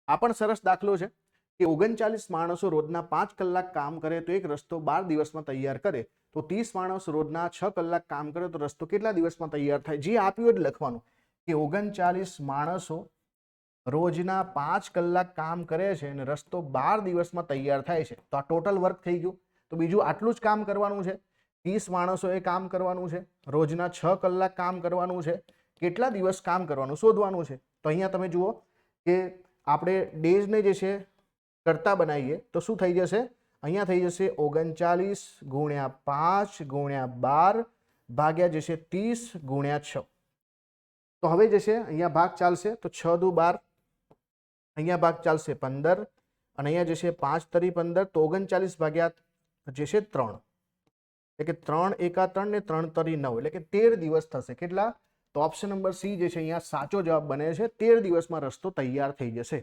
આ પણ સરસ દાખલો છે કે 39 માણસો રોજના 5 કલાક કામ કરે તો એક રસ્તો 12 દિવસમાં તૈયાર કરે, તો 30 માણસ રોજના 6 કલાક કામ કરે તો રસ્તો કેટલા દિવસમાં તૈયાર થાય? જે આપ્યું એટલે લખવાનું કે 39 માણસો રોજના 5 કલાક કામ કરે છે અને રસ્તો 12 દિવસમાં તૈયાર થાય છે, તો આ ટોટલ વર્ક થઈ ગયું. તો બીજું આટલું જ કામ કરવાનું છે. 30 માણસોએ કામ કરવાનું છે, રોજના 6 કલાક કામ કરવાનું છે, કેટલા દિવસ કામ કરવાનું શોધવાનું છે. તો અહીંયા તમે જુઓ કે આપણે ડેઝને જે છે કરતા બનાવીએ તો શું થઈ જશે? અહીંયા થઈ જશે 39 ગુણ્યા 5 ગુણ્યા 12 ભાગ્યા જે છે 30 ગુણ્યા 6. તો હવે જે છે અહીંયા ભાગ ચાલશે તો 6 દુ 12, અહીંયા ભાગ ચાલશે 15 અને અહીંયા જે છે 5 તરી 15, તો 39 ભાગ્યા જે છે 3, એટલે કે 3 એકા 3 ને 3 તરી 9, એટલે કે 13 દિવસ થશે. કેટલા? તો ઓપ્શન નંબર સી જે છે અહીંયા સાચો જવાબ બને છે. 13 દિવસમાં રસ્તો તૈયાર થઈ જશે.